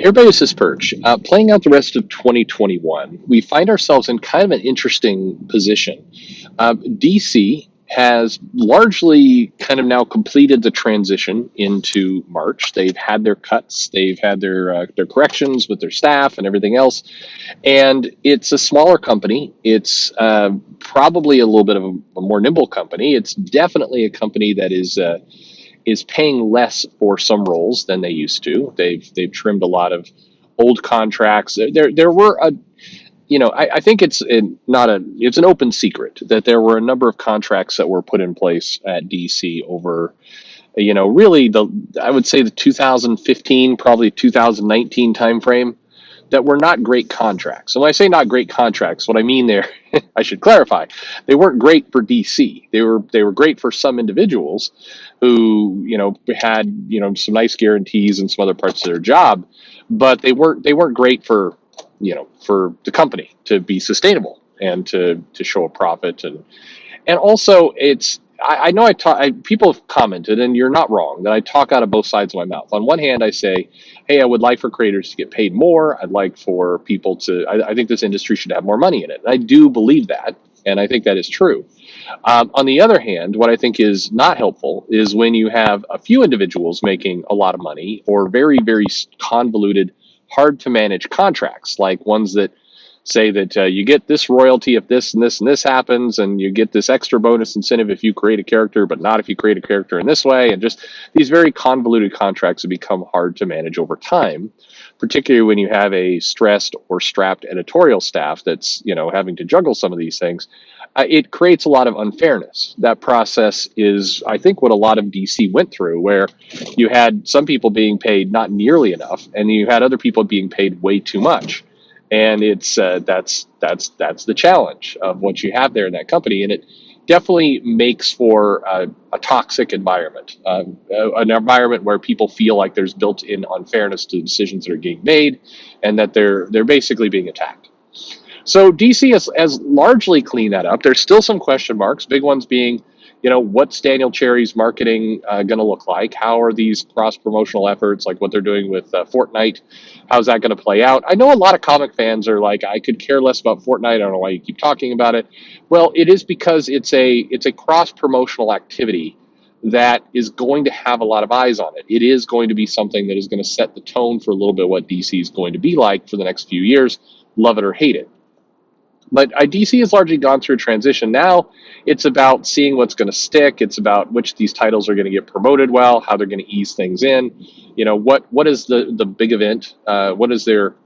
Everybody, this is Perch. Playing out the rest of 2021, we find ourselves in kind of an interesting position. DC has largely kind of now completed the transition into March. They've had their cuts, they've had their corrections with their staff and everything else, and it's a smaller company. It's probably a little bit of a more nimble company. It's definitely a company that is paying less for some roles than they used to. They've trimmed a lot of old contracts. There were a I think it's an open secret that there were a number of contracts that were put in place at DC over really the I would say the 2015 probably 2019 timeframe that were not great contracts. And when I say not great contracts, what I mean there, I should clarify, they weren't great for DC. They were great for some individuals who had some nice guarantees and some other parts of their job, but they weren't great for the company to be sustainable and to show a profit and also I know people have commented, and you're not wrong, that I talk out of both sides of my mouth. On one hand, I say, hey, I would like for creators to get paid more. I'd like for people I think this industry should have more money in it. And I do believe that, and I think that is true. On the other hand, what I think is not helpful is when you have a few individuals making a lot of money or very, very convoluted, hard to manage contracts, like ones that say that you get this royalty if this and this and this happens, and you get this extra bonus incentive if you create a character, but not if you create a character in this way. And just these very convoluted contracts have become hard to manage over time, particularly when you have a stressed or strapped editorial staff that's having to juggle some of these things. It creates a lot of unfairness. That process is, I think, what a lot of DC went through, where you had some people being paid not nearly enough, and you had other people being paid way too much. And it's that's the challenge of what you have there in that company, and it definitely makes for a toxic environment, an environment where people feel like there's built-in unfairness to the decisions that are getting made, and that they're basically being attacked. So DC has largely cleaned that up. There's still some question marks, big ones being, what's Daniel Cherry's marketing going to look like? How are these cross-promotional efforts, like what they're doing with Fortnite, how's that going to play out? I know a lot of comic fans are like, I could care less about Fortnite. I don't know why you keep talking about it. Well, it is because it's a cross-promotional activity that is going to have a lot of eyes on it. It is going to be something that is going to set the tone for a little bit what DC is going to be like for the next few years, love it or hate it. But DC has largely gone through a transition. Now it's about seeing what's going to stick. It's about which of these titles are going to get promoted well, how they're going to ease things in. What is the big event? What does their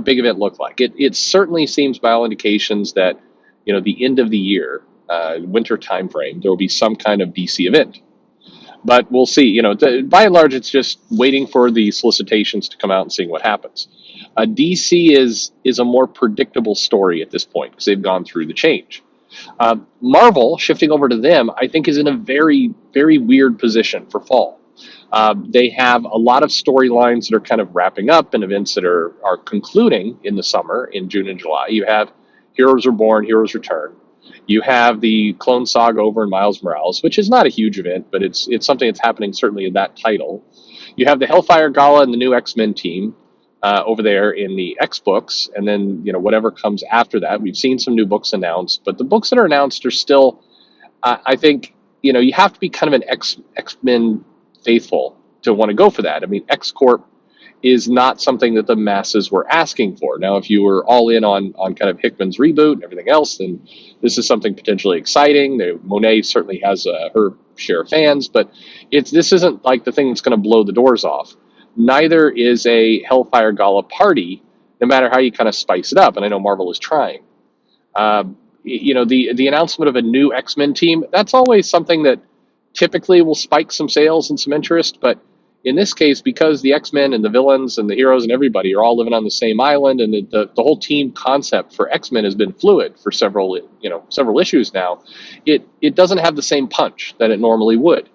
big event look like? It certainly seems by all indications that the end of the year, winter timeframe, there will be some kind of DC event. But we'll see. By and large, it's just waiting for the solicitations to come out and seeing what happens. DC is a more predictable story at this point because they've gone through the change. Marvel, shifting over to them, I think is in a very, very weird position for fall. They have a lot of storylines that are kind of wrapping up and events that are concluding in the summer, in June and July. You have Heroes Reborn, Heroes Return. You have the Clone Saga over in Miles Morales, which is not a huge event, but it's something that's happening certainly in that title. You have the Hellfire Gala and the new X-Men team over there in the X books, and then whatever comes after that. We've seen some new books announced, but the books that are announced are still, I think, you have to be kind of an X-Men faithful to want to go for that. I mean, X Corp is not something that the masses were asking for. Now, if you were all in on kind of Hickman's reboot and everything else, then this is something potentially exciting. Monet certainly has her share of fans, but this isn't like the thing that's going to blow the doors off. Neither is a Hellfire Gala party, no matter how you kind of spice it up. And I know Marvel is trying. The announcement of a new X-Men team, that's always something that typically will spike some sales and some interest, but in this case, because the X-Men and the villains and the heroes and everybody are all living on the same island, and the whole team concept for X-Men has been fluid for several issues now, it doesn't have the same punch that it normally would.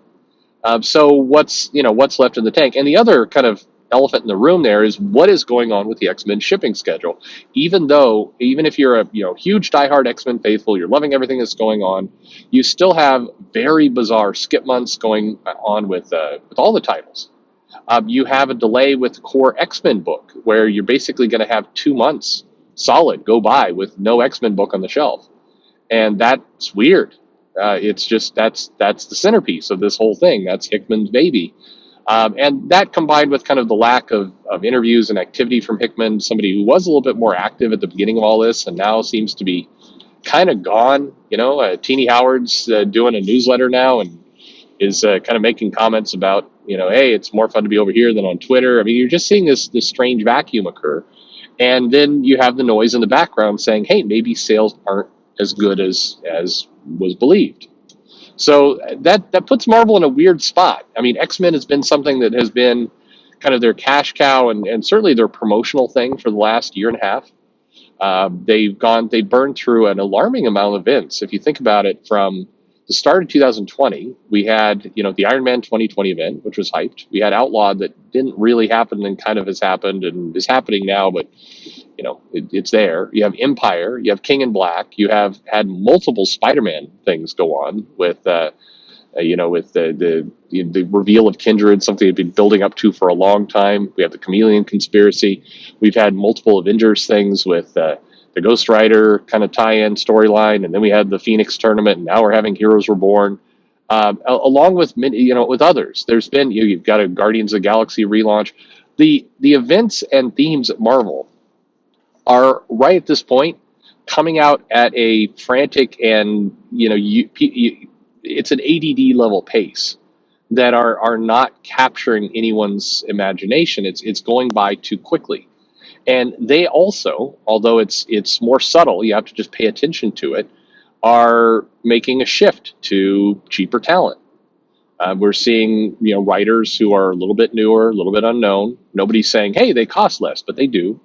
So what's left in the tank? And the other kind of elephant in the room there is what is going on with the X-Men shipping schedule. Even if you're a huge diehard X-Men faithful, you're loving everything that's going on, you still have very bizarre skip months going on with all the titles. You have a delay with the core X-Men book, where you're basically going to have 2 months solid go by with no X-Men book on the shelf, and that's weird. It's just that's the centerpiece of this whole thing. That's Hickman's baby, and that combined with kind of the lack of interviews and activity from Hickman, somebody who was a little bit more active at the beginning of all this, and now seems to be kind of gone. Teeny Howard's doing a newsletter now and is kind of making comments about, hey, it's more fun to be over here than on Twitter. I mean, you're just seeing this strange vacuum occur. And then you have the noise in the background saying, hey, maybe sales aren't as good as was believed. So that puts Marvel in a weird spot. I mean, X-Men has been something that has been kind of their cash cow and certainly their promotional thing for the last year and a half. They burned through an alarming amount of events. If you think about it, from the start of 2020, we had, the Iron Man 2020 event, which was hyped. We had Outlawed that didn't really happen and kind of has happened and is happening now, but it's there. You have Empire, you have King in Black, you have had multiple Spider-Man things go on with the reveal of Kindred, something they've been building up to for a long time. We have the Chameleon conspiracy. We've had multiple Avengers things with the Ghost Rider kind of tie-in storyline, and then we had the Phoenix tournament, and now we're having Heroes Reborn, along with many, with others. There's been you've got a Guardians of the Galaxy relaunch. The events and themes at Marvel are right at this point coming out at a frantic and it's an ADD level pace that are not capturing anyone's imagination. It's going by too quickly, and they also, although it's more subtle, you have to just pay attention to it, are making a shift to cheaper talent. We're seeing writers who are a little bit newer, a little bit unknown. Nobody's saying, hey, they cost less, but they do.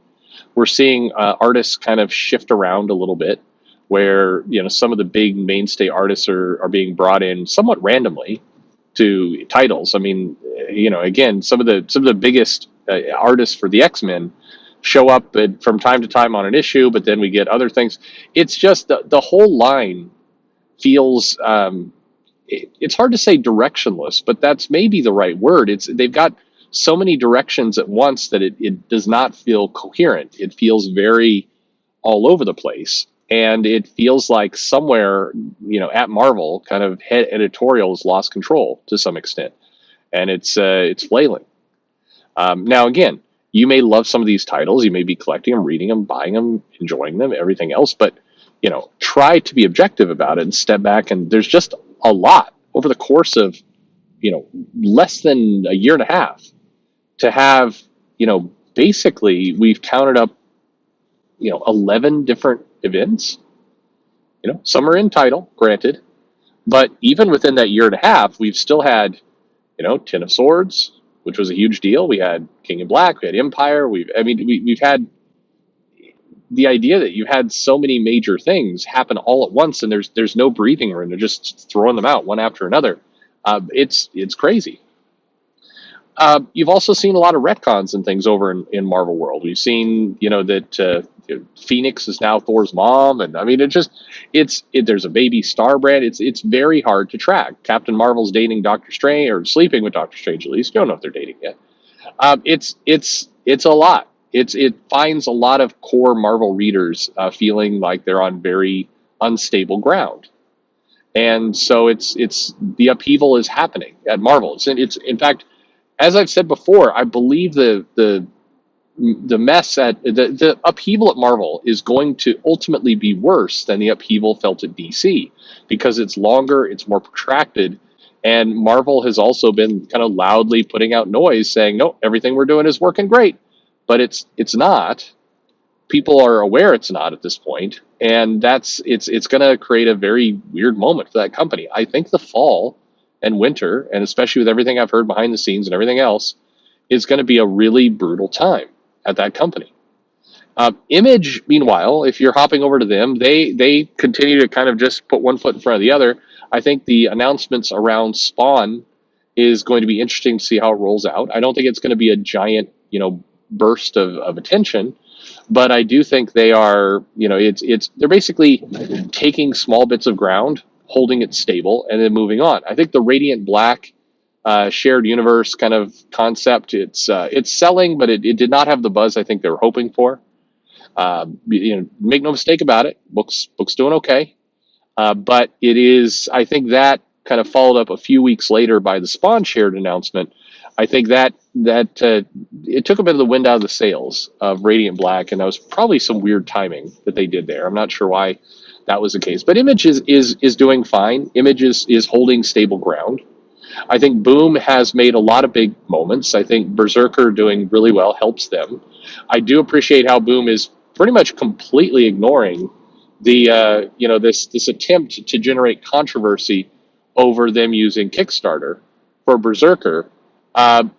We're seeing artists kind of shift around a little bit, where some of the big mainstay artists are being brought in somewhat randomly to titles. I mean, again, some of the biggest artists for the X-Men show up from time to time on an issue, but then we get other things. It's just the whole line feels. It's hard to say directionless, but that's maybe the right word. They've got so many directions at once that it does not feel coherent. It feels very all over the place. And it feels like somewhere, at Marvel, kind of head editorial has lost control to some extent. And it's flailing. Now, again, you may love some of these titles. You may be collecting them, reading them, buying them, enjoying them, everything else. But, try to be objective about it and step back. And there's just a lot over the course of, less than a year and a half to have, basically we've counted up, 11 different events. Some are in title, granted, but even within that year and a half, we've still had, Ten of Swords, which was a huge deal. We had King in Black, we had Empire. We've had the idea that you had so many major things happen all at once, and there's no breathing room. They're just throwing them out one after another. It's crazy. You've also seen a lot of retcons and things over in Marvel World. We've seen, that Phoenix is now Thor's mom, and I mean, there's a baby Star brand. It's very hard to track. Captain Marvel's dating Doctor Strange, or sleeping with Doctor Strange at least. You don't know if they're dating yet. It's a lot. It finds a lot of core Marvel readers feeling like they're on very unstable ground. And so it's the upheaval is happening at Marvel. It's in fact, as I've said before, I believe the mess at the upheaval at Marvel is going to ultimately be worse than the upheaval felt at DC, because it's longer, it's more protracted, and Marvel has also been kind of loudly putting out noise saying, no, everything we're doing is working great, but it's not. People are aware it's not at this point, and it's going to create a very weird moment for that company. I think the fall and winter, and especially with everything I've heard behind the scenes and everything else, is going to be a really brutal time at that company. Image, meanwhile, if you're hopping over to them, they continue to kind of just put one foot in front of the other. I think the announcements around Spawn is going to be interesting to see how it rolls out. I don't think it's going to be a giant, burst of attention, but I do think they are, they're basically taking small bits of ground, holding it stable, and then moving on. I think the Radiant Black shared universe kind of concept. It's selling, but it did not have the buzz I think they were hoping for. Make no mistake about it. Books doing okay, but it is. I think that kind of followed up a few weeks later by the Spawn shared announcement. I think that it took a bit of the wind out of the sails of Radiant Black, and that was probably some weird timing that they did there. I'm not sure why that was the case, but Image is doing fine. Image is holding stable ground. I think Boom has made a lot of big moments. I think Berserker doing really well helps them. I do appreciate how Boom is pretty much completely ignoring this attempt to generate controversy over them using Kickstarter for Berserker. I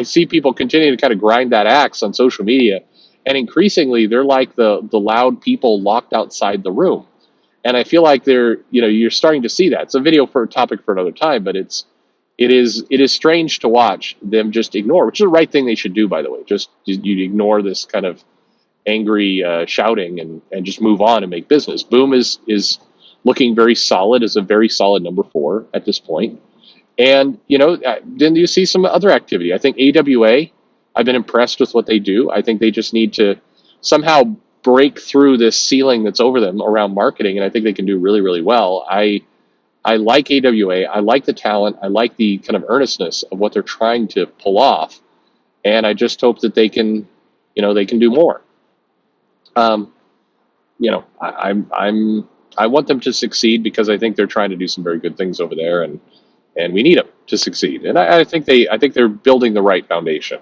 see people continue to kind of grind that axe on social media, and increasingly they're like the loud people locked outside the room. And I feel like you're starting to see that. It's a video for a topic for another time, but it is strange to watch them just ignore, which is the right thing they should do, by the way. Just you ignore this kind of angry shouting and just move on and make business. Boom is looking very solid as a very solid number 4 at this point. And then you see some other activity. I think AWA. I've been impressed with what they do. I think they just need to somehow break through this ceiling that's over them around marketing, and I think they can do really, really well. I like AWA. I like the talent. I like the kind of earnestness of what they're trying to pull off, and I just hope that they can do more. I want them to succeed because I think they're trying to do some very good things over there, and we need them to succeed. And I think they're building the right foundation.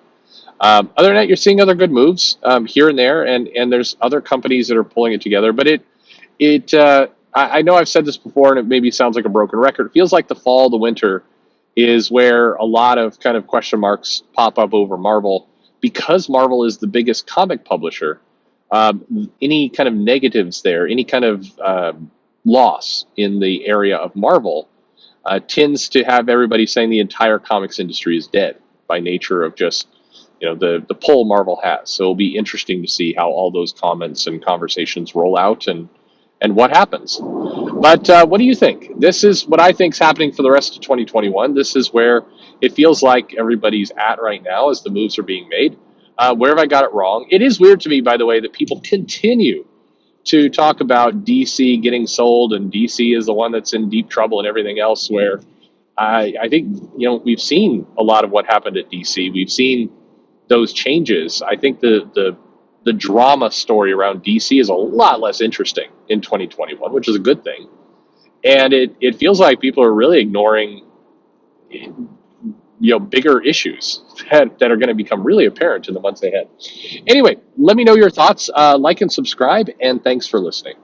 Other than that, you're seeing other good moves here and there, and there's other companies that are pulling it together. But I know I've said this before, and it maybe sounds like a broken record. It feels like the fall, the winter, is where a lot of kind of question marks pop up over Marvel because Marvel is the biggest comic publisher. Any kind of negatives there, any kind of loss in the area of Marvel, tends to have everybody saying the entire comics industry is dead by nature of just the pull Marvel has. So it'll be interesting to see how all those comments and conversations roll out and what happens. But what do you think? This is what I think is happening for the rest of 2021. This is where it feels like everybody's at right now as the moves are being made. Where have I got it wrong? It is weird to me, by the way, that people continue to talk about DC getting sold and DC is the one that's in deep trouble and everything else. Where I think we've seen a lot of what happened at DC. We've seen those changes. I think the drama story around DC is a lot less interesting in 2021, which is a good thing. And it feels like people are really ignoring bigger issues that are going to become really apparent in the months ahead. Anyway, let me know your thoughts. Like and subscribe, and thanks for listening.